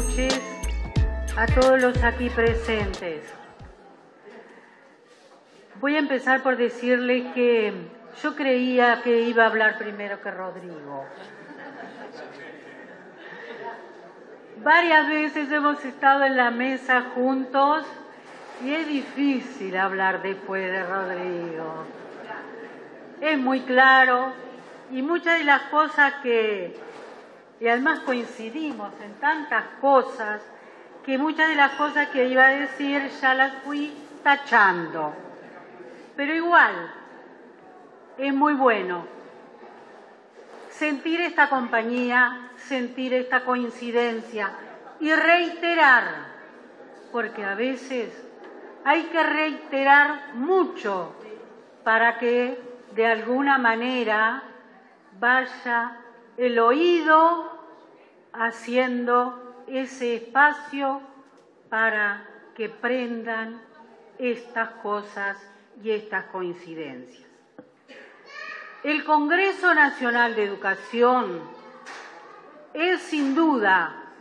noches a todos los aquí presentes. Voy a empezar por decirles que yo creía que iba a hablar primero que Rodrigo. Varias veces hemos estado en la mesa juntos y es difícil hablar después de Rodrigo. Es muy claro y muchas de las cosas y además coincidimos en tantas cosas, que muchas de las cosas que iba a decir ya las fui tachando. Pero igual, es muy bueno sentir esta compañía, sentir esta coincidencia y reiterar, porque a veces hay que reiterar mucho para que de alguna manera vaya el oído haciendo ese espacio para que prendan estas cosas y estas coincidencias. El Congreso Nacional de Educación es sin duda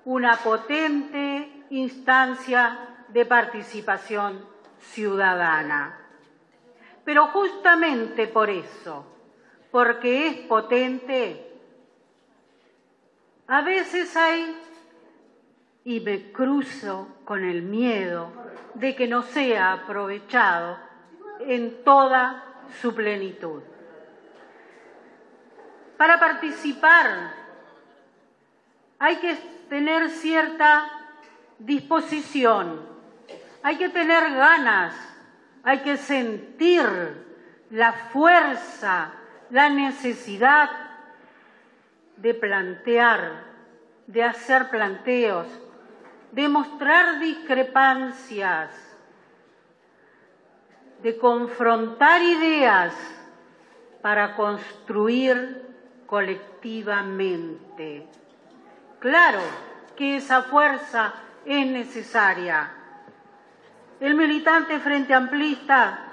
una potente instancia de participación ciudadana. Pero justamente por eso, porque es potente, a veces y me cruzo con el miedo de que no sea aprovechado en toda su plenitud. Para participar hay que tener cierta disposición, hay que tener ganas, hay que sentir la fuerza, la necesidad de plantear, de hacer planteos, de mostrar discrepancias, de confrontar ideas para construir colectivamente. Claro que esa fuerza es necesaria. El militante Frente Amplista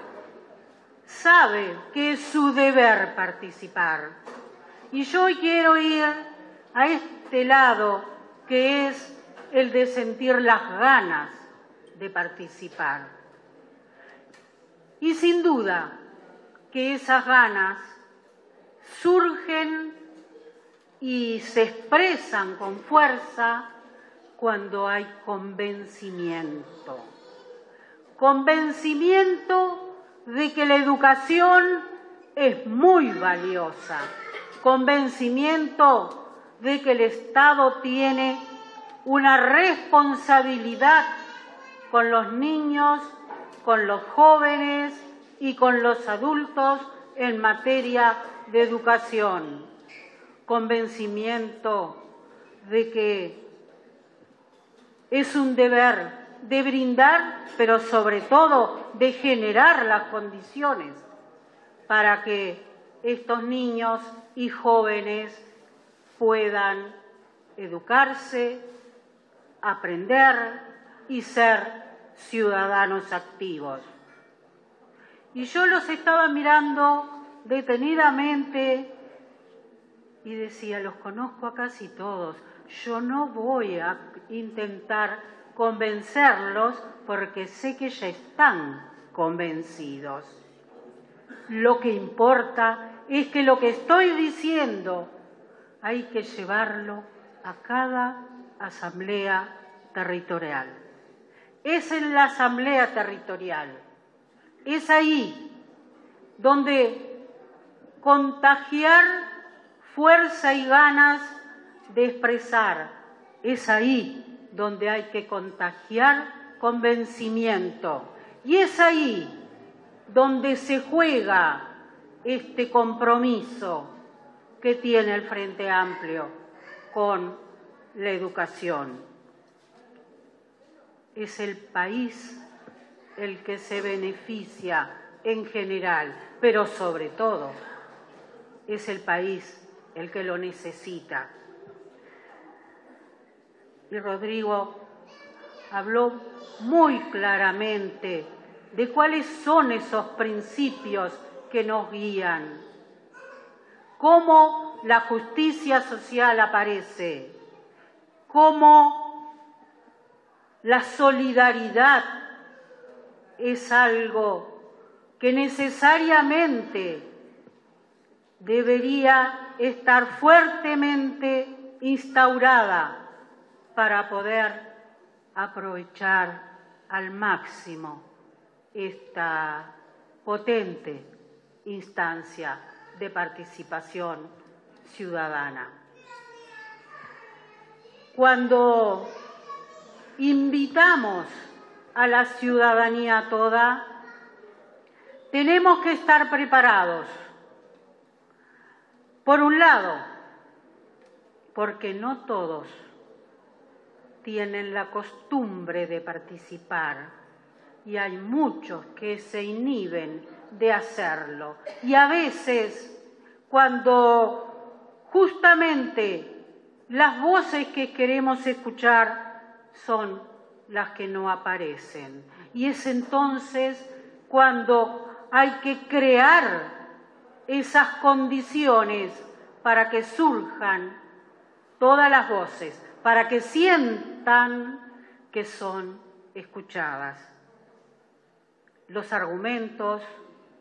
sabe que es su deber participar. Y yo hoy quiero ir a este lado, que es el de sentir las ganas de participar. Y sin duda que esas ganas surgen y se expresan con fuerza cuando hay convencimiento. Convencimiento de que la educación es muy valiosa. Convencimiento de que el Estado tiene una responsabilidad con los niños, con los jóvenes y con los adultos en materia de educación. Convencimiento de que es un deber de brindar, pero sobre todo de generar las condiciones para que estos niños y jóvenes puedan educarse, aprender y ser ciudadanos activos. Y yo los estaba mirando detenidamente y decía, los conozco a casi todos, yo no voy a intentar convencerlos porque sé que ya están convencidos. Lo que importa es que lo que estoy diciendo hay que llevarlo a cada asamblea territorial. Es en la asamblea territorial, es ahí donde contagiar fuerza y ganas de expresar, es ahí donde hay que contagiar convencimiento y es ahí donde se juega este compromiso que tiene el Frente Amplio con la educación. Es el país el que se beneficia en general, pero sobre todo es el país el que lo necesita. Y Rodrigo habló muy claramente de cuáles son esos principios que nos guían, cómo la justicia social aparece, cómo La solidaridad es algo que necesariamente debería estar fuertemente instaurada para poder aprovechar al máximo esta potente instancia de participación ciudadana. Cuando invitamos a la ciudadanía toda, tenemos que estar preparados. Por un lado, porque no todos tienen la costumbre de participar y hay muchos que se inhiben de hacerlo. Y a veces, cuando justamente las voces que queremos escuchar son las que no aparecen. Y es entonces cuando hay que crear esas condiciones para que surjan todas las voces, para que sientan que son escuchadas. Los argumentos,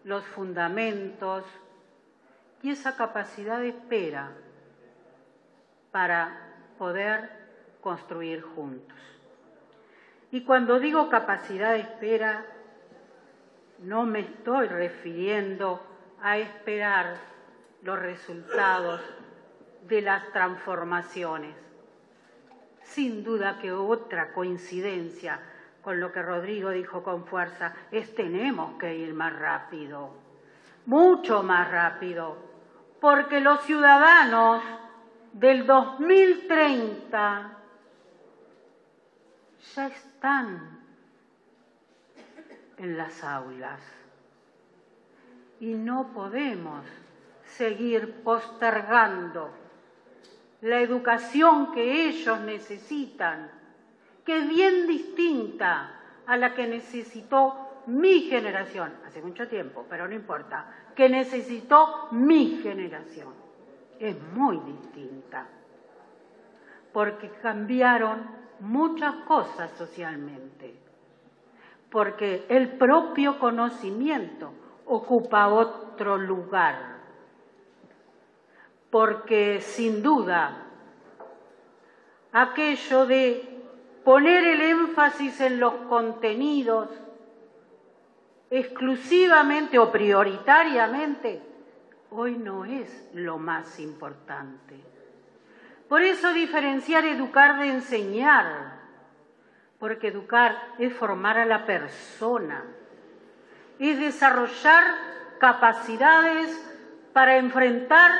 los fundamentos y esa capacidad de espera para poder construir juntos. Y cuando digo capacidad de espera, no me estoy refiriendo a esperar los resultados de las transformaciones. Sin duda que otra coincidencia con lo que Rodrigo dijo con fuerza es tenemos que ir más rápido, mucho más rápido, porque los ciudadanos del 2030 ya están en las aulas y no podemos seguir postergando la educación que ellos necesitan, que es bien distinta a la que necesitó mi generación, hace mucho tiempo, pero no importa, que necesitó mi generación. Es muy distinta, porque cambiaron muchas cosas socialmente, porque el propio conocimiento ocupa otro lugar, porque sin duda aquello de poner el énfasis en los contenidos exclusivamente o prioritariamente hoy no es lo más importante. Por eso diferenciar educar de enseñar, porque educar es formar a la persona, es desarrollar capacidades para enfrentar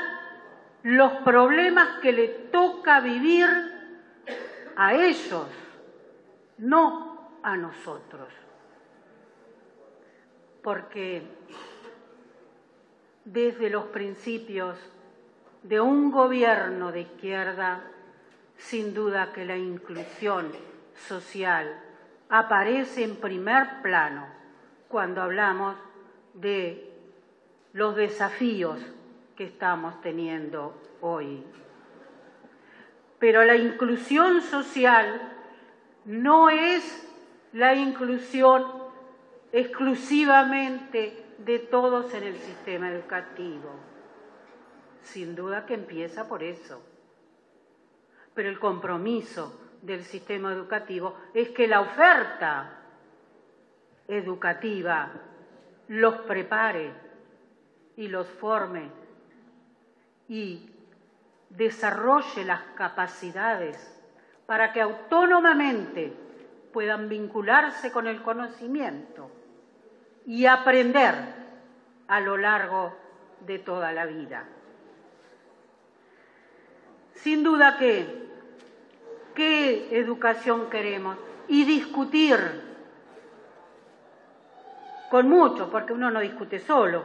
los problemas que le toca vivir a ellos, no a nosotros. Porque desde los principios de un gobierno de izquierda, sin duda que la inclusión social aparece en primer plano cuando hablamos de los desafíos que estamos teniendo hoy. Pero la inclusión social no es la inclusión exclusivamente de todos en el sistema educativo. Sin duda que empieza por eso. Pero el compromiso del sistema educativo es que la oferta educativa los prepare y los forme y desarrolle las capacidades para que autónomamente puedan vincularse con el conocimiento y aprender a lo largo de toda la vida. Sin duda que, ¿qué educación queremos? Y discutir con muchos, porque uno no discute solo,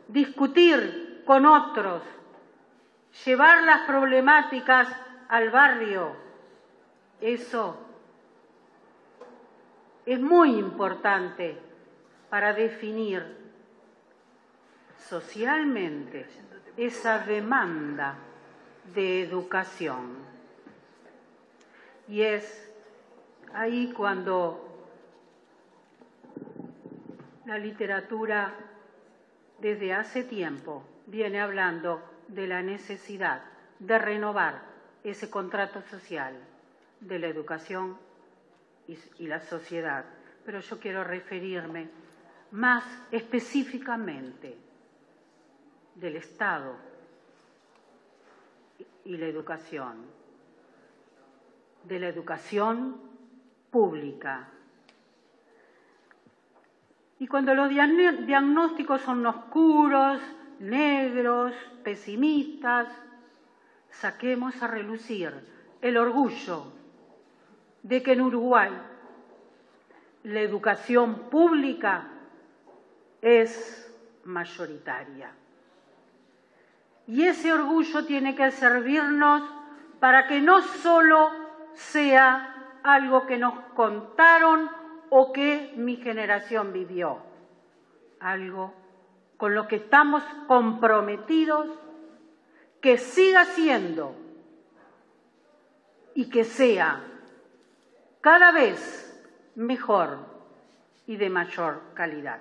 discutir con otros, llevar las problemáticas al barrio, eso es muy importante para definir socialmente esa demanda de educación. Y es ahí cuando la literatura desde hace tiempo viene hablando de la necesidad de renovar ese contrato social de la educación y la sociedad. Pero yo quiero referirme más específicamente del Estado y la educación, de la educación pública. Y cuando los diagnósticos son oscuros, negros, pesimistas, saquemos a relucir el orgullo de que en Uruguay la educación pública es mayoritaria. Y ese orgullo tiene que servirnos para que no solo sea algo que nos contaron o que mi generación vivió, algo con lo que estamos comprometidos, que siga siendo y que sea cada vez mejor y de mayor calidad.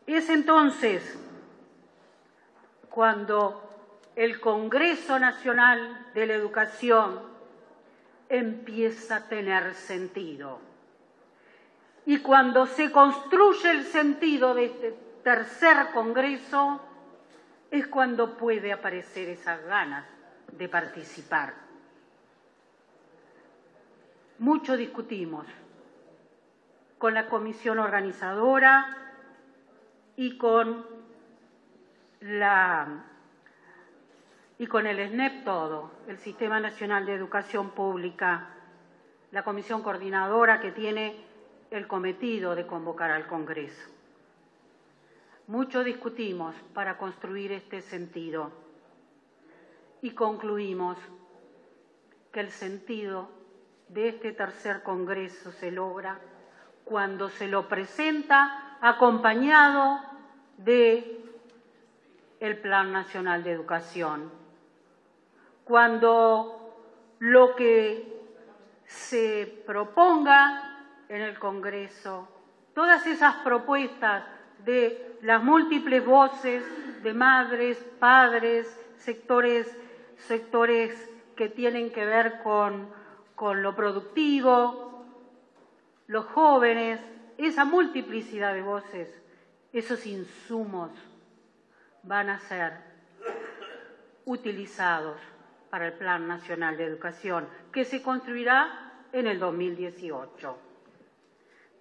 Es entonces cuando el Congreso Nacional de la Educación empieza a tener sentido. Y cuando se construye el sentido de este tercer Congreso, es cuando puede aparecer esas ganas de participar. Mucho discutimos con la comisión organizadora y con el SNEP todo, el Sistema Nacional de Educación Pública, la comisión coordinadora que tiene el cometido de convocar al Congreso. Mucho discutimos para construir este sentido y concluimos que el sentido de este tercer Congreso se logra cuando se lo presenta acompañado de el Plan Nacional de Educación, cuando lo que se proponga en el Congreso, todas esas propuestas de las múltiples voces de madres, padres, sectores que tienen que ver con lo productivo, los jóvenes, esa multiplicidad de voces, esos insumos van a ser utilizados para el Plan Nacional de Educación, que se construirá en el 2018.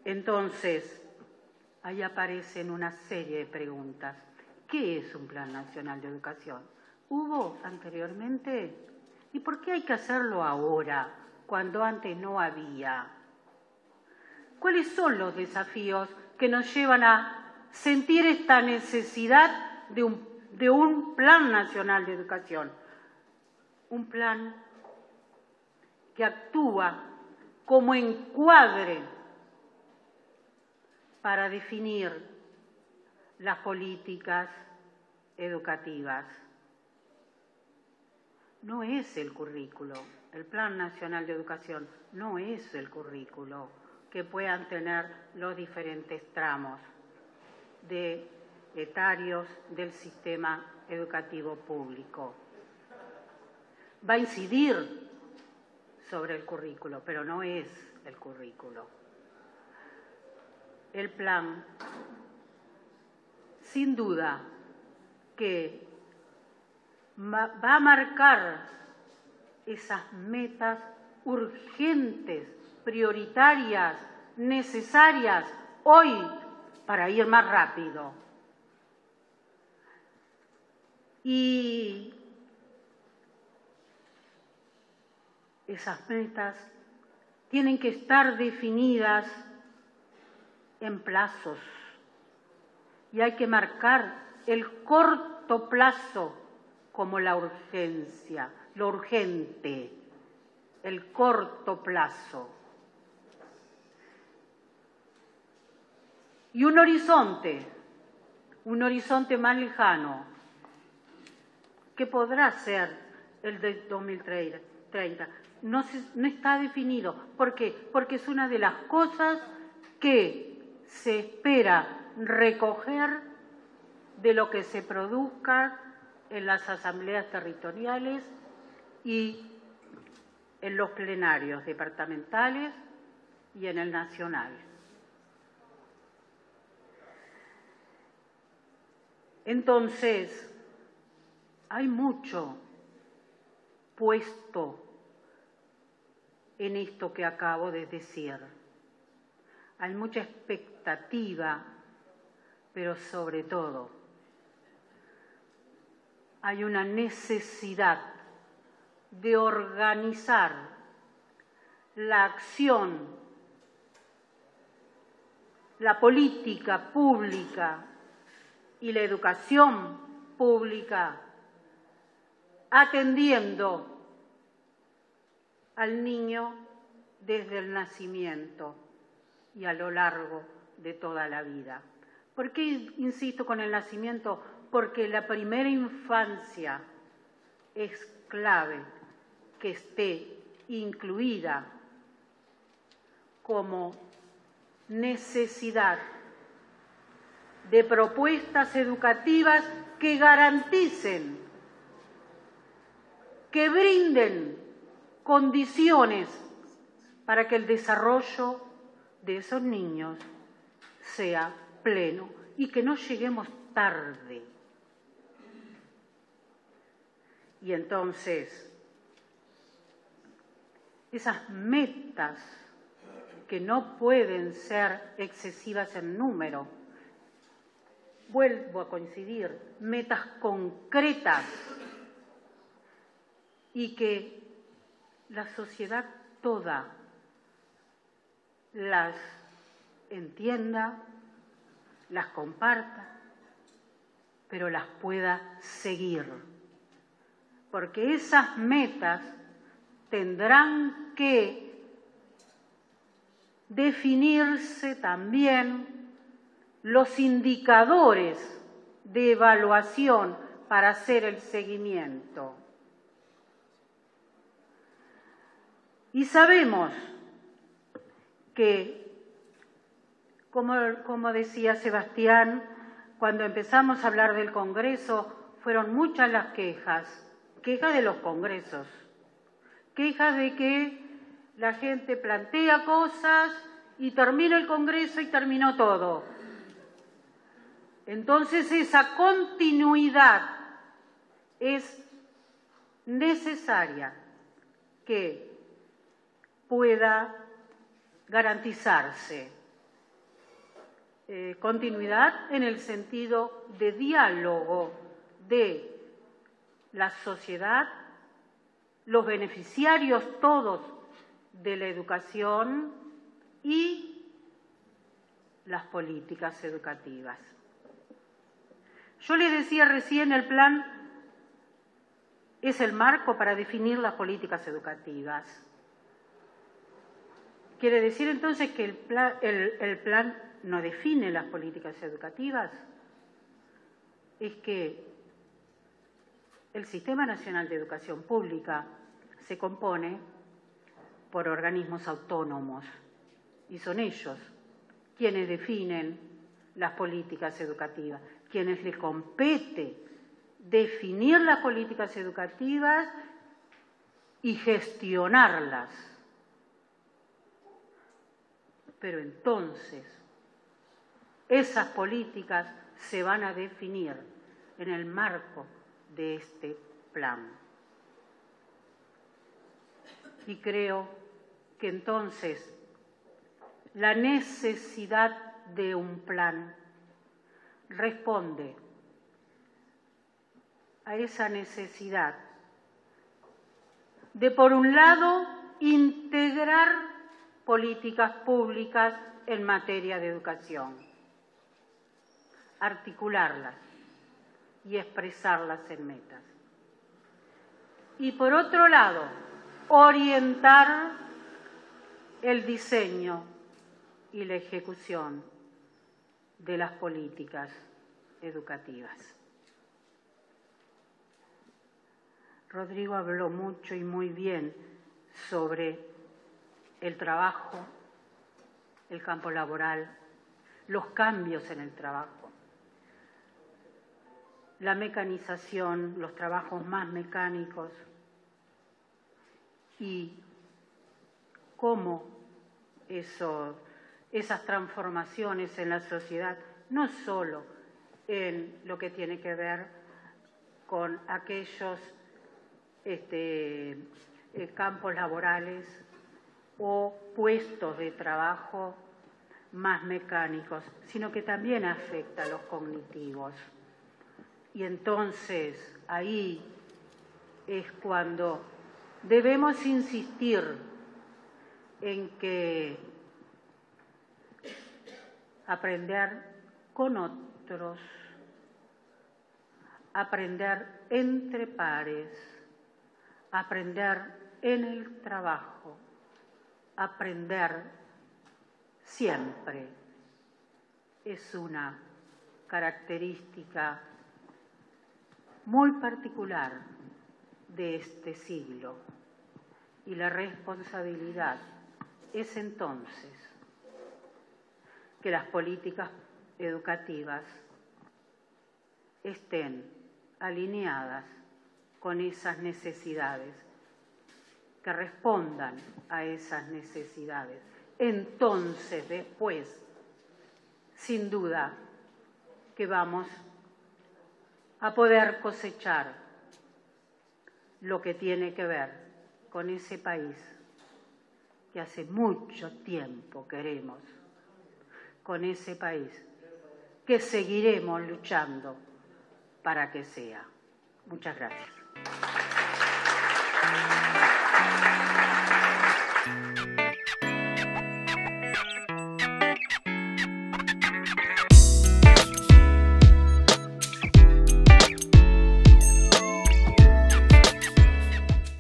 Entonces, ahí aparecen una serie de preguntas. ¿Qué es un Plan Nacional de Educación? ¿Hubo anteriormente? ¿Y por qué hay que hacerlo ahora, cuando antes no había? ¿Cuáles son los desafíos que nos llevan a sentir esta necesidad de un Plan Nacional de Educación? Un plan que actúa como encuadre para definir las políticas educativas. No es el currículo, el Plan Nacional de Educación no es el currículo que puedan tener los diferentes tramos etarios del sistema educativo público. Va a incidir sobre el currículo, pero no es el currículo. El plan, sin duda, que va a marcar esas metas urgentes, prioritarias, necesarias hoy para ir más rápido. Y esas metas tienen que estar definidas en plazos y hay que marcar el corto plazo como la urgencia, lo urgente, el corto plazo. Y un horizonte más lejano, que podrá ser el de 2030. No está definido. ¿Por qué? Porque es una de las cosas que se espera recoger de lo que se produzca en las asambleas territoriales y en los plenarios departamentales y en el nacional. Entonces, hay mucho puesto en esto que acabo de decir. Hay mucha expectativa, pero sobre todo hay una necesidad de organizar la acción, la política pública y la educación pública, atendiendo al niño desde el nacimiento y a lo largo de toda la vida. ¿Por qué insisto con el nacimiento? Porque la primera infancia es clave que esté incluida como necesidad de propuestas educativas que garanticen, que brinden condiciones para que el desarrollo de esos niños sea pleno y que no lleguemos tarde. Y entonces, esas metas que no pueden ser excesivas en número, vuelvo a coincidir, metas concretas y que la sociedad toda las entienda, las comparta, pero las pueda seguir. Porque esas metas tendrán que definirse también los indicadores de evaluación para hacer el seguimiento. Y sabemos que, como decía Sebastián, cuando empezamos a hablar del Congreso, fueron muchas las quejas de los congresos, quejas de que la gente plantea cosas y termina el Congreso y terminó todo. Entonces esa continuidad es necesaria que pueda garantizarse. Continuidad en el sentido de diálogo de la sociedad, los beneficiarios todos de la educación y las políticas educativas. Yo les decía recién, el plan es el marco para definir las políticas educativas. ¿Quiere decir entonces que el plan no define las políticas educativas? Es que el Sistema Nacional de Educación Pública se compone por organismos autónomos y son ellos quienes definen las políticas educativas, quienes les compete definir las políticas educativas y gestionarlas. Pero entonces, esas políticas se van a definir en el marco de este plan. Y creo que entonces la necesidad de un plan responde a esa necesidad de, por un lado, integrar políticas públicas en materia de educación, articularlas y expresarlas en metas. Y por otro lado, orientar el diseño y la ejecución de las políticas educativas. Rodrigo habló mucho y muy bien sobre el trabajo, el campo laboral, los cambios en el trabajo, la mecanización, los trabajos más mecánicos y cómo esas transformaciones en la sociedad, no solo en lo que tiene que ver con aquellos campos laborales o puestos de trabajo más mecánicos, sino que también afecta a los cognitivos. Y entonces ahí es cuando debemos insistir en que aprender con otros, aprender entre pares, aprender en el trabajo, aprender siempre es una característica muy particular de este siglo y la responsabilidad es entonces que las políticas educativas estén alineadas con esas necesidades, que respondan a esas necesidades. Entonces, después, sin duda, que vamos a poder cosechar lo que tiene que ver con ese país que hace mucho tiempo queremos, con ese país que seguiremos luchando para que sea. Muchas gracias.